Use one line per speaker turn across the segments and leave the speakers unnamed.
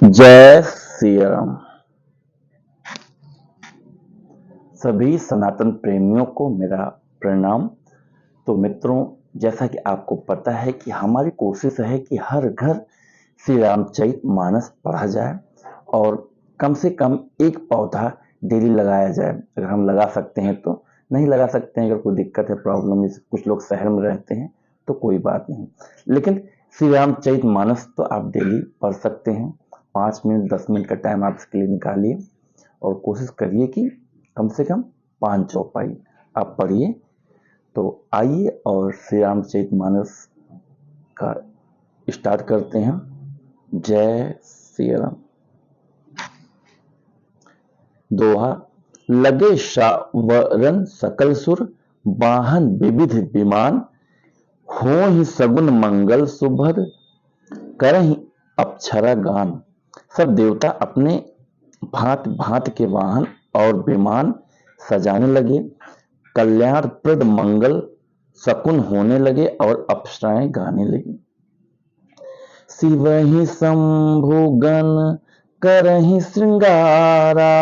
जय श्री राम। सभी सनातन प्रेमियों को मेरा प्रणाम। तो मित्रों, जैसा कि आपको पता है कि हमारी कोशिश है कि हर घर श्री रामचरित मानस पढ़ा जाए और कम से कम एक पौधा डेली लगाया जाए। अगर हम लगा सकते हैं तो, नहीं लगा सकते हैं अगर कोई दिक्कत है, प्रॉब्लम है, कुछ लोग शहर में रहते हैं तो कोई बात नहीं, लेकिन श्री रामचरित मानस तो आप डेली पढ़ सकते हैं। 5 मिनट 10 मिनट का टाइम आप इसके लिए निकालिए और कोशिश करिए कि कम से कम 5 चौपाई आप पढ़िए। तो आइए और श्री रामचरित मानस का स्टार्ट करते हैं। जय श्री राम। दोहा। लगे शावरन सकल सुर, वाहन विविध विमान, होहि सगुन मंगल सुभद, करहि अप्सरा गान। सब देवता अपने भांत भांत के वाहन और विमान सजाने लगे, कल्याणप्रद मंगल शकुन होने लगे और अप्सराएं गाने लगी। शिवहि शंभु गण करहि श्रृंगारा,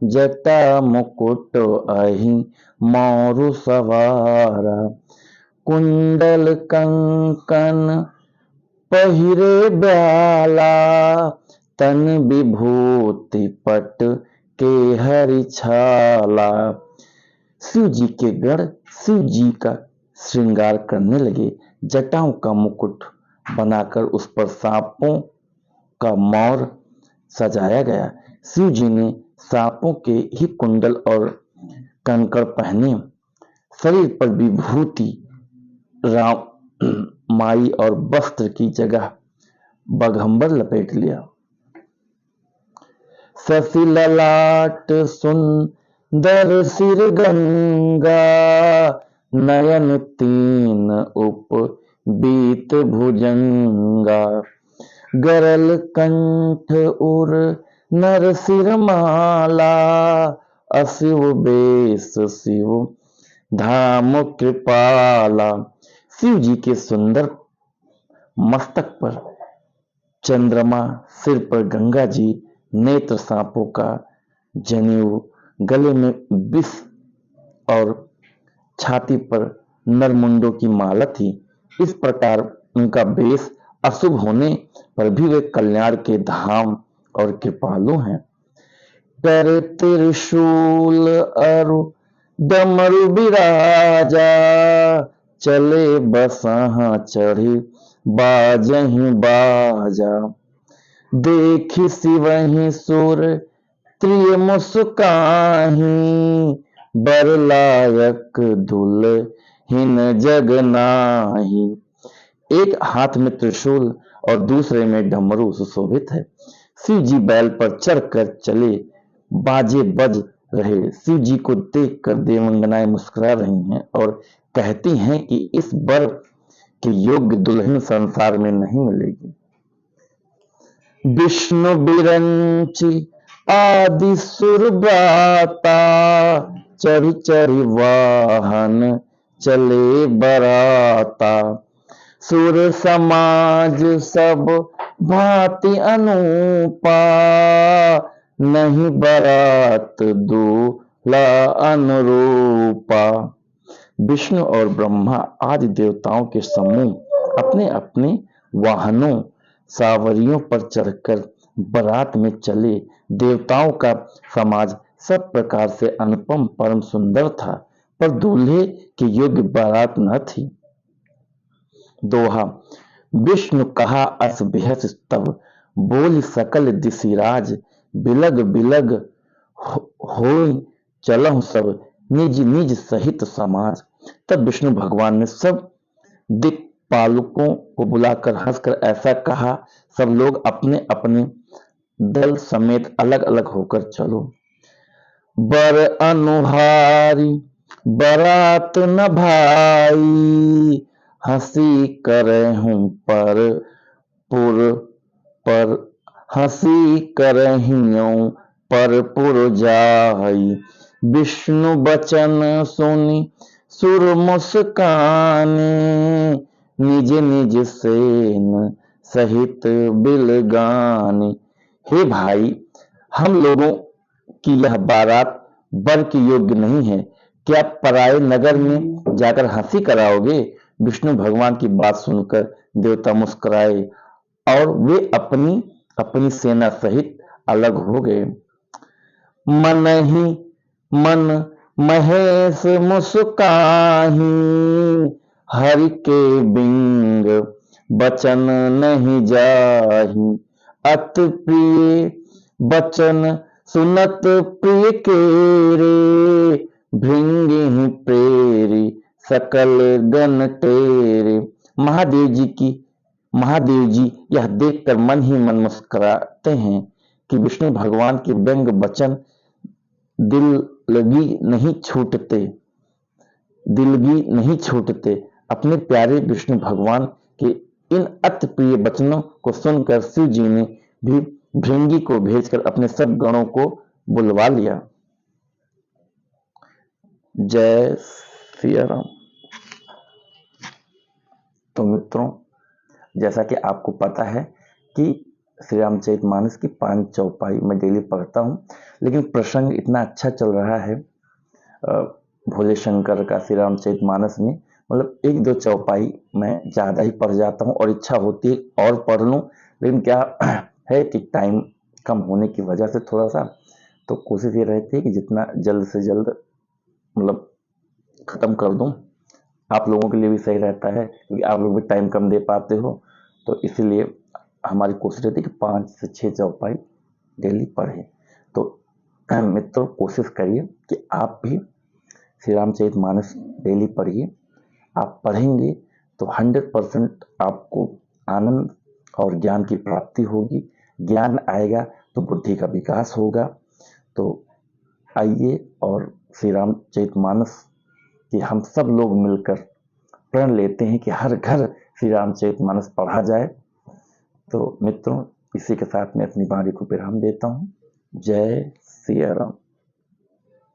जटा मुकुट अहि मौरु सवारा, कुंडल कंकन पहिरे ब्याला, तन विभूति पट के हरि छाला। शिव जी के गण शिव जी का श्रृंगार करने लगे, जटाओं का मुकुट बनाकर उस पर सांपों का मौर सजाया गया। शिव जी ने सांपों के ही कुंडल और कंकड़ पहने, शरीर पर विभूति राम माई और वस्त्र की जगह बघंबर लपेट लिया। शशि ललाट सुंदर सिर गंगा, नयन तीन उप बीत भुजंगा, गरल कंठ उर नर सिर माला, अशिव बेस शिव धाम कृपाला। शिव जी के सुंदर मस्तक पर चंद्रमा, सिर पर गंगा जी, नेत्र सांपों का जनेऊ, गले में विष और छाती पर नरमुंडों की माला थी। इस प्रकार उनका बेस अशुभ होने पर भी वे कल्याण के धाम और कृपालु हैं। कर त्रिशूल अरु डमरु बिराजा, चले बसहा चढ़ी बाजहि बाजा, देखि शिवहि सुर त्रिय मुस्काहि, बर लायक दुल्हिन जग नाही। एक हाथ में त्रिशूल और दूसरे में डमरू सुशोभित है। शिव जी बैल पर चढ़कर चले, बाजे बज रहे। शिव जी को देखकर देवंगनाएं मुस्कुरा रही हैं और कहती हैं कि इस बर के योग्य दुल्हन संसार में नहीं मिलेगी। विष्णु बिरंची आदि सुर ब्राता, चढ़ी चढ़ी वाहन चले बराता, सुर समाज सब भांति अनूपा, नहीं बरात दूल्हा अनुरूपा। विष्णु और ब्रह्मा आदि देवताओं के समूह अपने अपने वाहनों सावरियों पर चढ़कर बारात में चले। देवताओं का समाज सब प्रकार से अनुपम परम सुंदर था, पर दूल्हे के योग्य बारात न थी। दोहा। विष्णु कहा अस बेहस तब, बोल सकल दिशिराज, बिलग बिलग हो चलहु सब, निज निज सहित समाज। तब विष्णु भगवान ने सब दिक्पालकों को बुलाकर हंसकर ऐसा कहा, सब लोग अपने अपने दल समेत अलग अलग होकर चलो। बर अनुहारी बरात न भाई, हंसी करहूं पर हंसी करहियों पर पुर जाई। विष्णु बचन सुनि सुर मुस्काने, निज निज सेन सहित बिलगाने। हे भाई, हम लोगों की यह बारात बर के योग्य नहीं है। क्या पराये नगर में जाकर हंसी कराओगे? विष्णु भगवान की बात सुनकर देवता मुस्कुराए और वे अपनी अपनी सेना सहित अलग हो गए। मन ही मन महेश मुस्काही, हरि के बिंग बचन नहीं जाही। अति प्रिय बचन सुनत प्रिय केरे, भृंगि प्रेरी सकल गण टेरे। महादेव जी यह देखकर मन ही मन मुस्कुराते हैं कि विष्णु भगवान के व्यंग वचन दिलगी नहीं छूटते। अपने प्यारे विष्णु भगवान के इन अति प्रिय वचनों को सुनकर शिव जी ने भी भृंगी को भेजकर अपने सब गणों को बुलवा लिया। जय सिया राम। तो मित्रों, जैसा कि आपको पता है कि श्री रामचरितमानस की 5 चौपाई मैं डेली पढ़ता हूँ, लेकिन प्रसंग इतना अच्छा चल रहा है भोले शंकर का श्री रामचरितमानस में, मतलब 1-2 चौपाई मैं ज़्यादा ही पढ़ जाता हूँ और इच्छा होती है और पढ़ लूँ, लेकिन क्या है कि टाइम कम होने की वजह से थोड़ा सा तो कोशिश ये रहती है कि जितना जल्द से जल्द मतलब ख़त्म कर दूँ। आप लोगों के लिए भी सही रहता है क्योंकि आप लोग भी टाइम कम दे पाते हो, तो इसीलिए हमारी कोशिश रहती है कि 5 से 6 चौपाई डेली पढ़ें। तो मित्रों, कोशिश करिए कि आप भी श्री रामचरितमानस डेली पढ़िए। आप पढ़ेंगे तो 100% आपको आनंद और ज्ञान की प्राप्ति होगी। ज्ञान आएगा तो बुद्धि का विकास होगा। तो आइए और श्री रामचरितमानस कि हम सब लोग मिलकर प्रण लेते हैं कि हर घर श्री रामचरितमानस पढ़ा जाए। तो मित्रों, इसी के साथ मैं अपनी वाणी को विराम देता हूँ। जय सिया राम।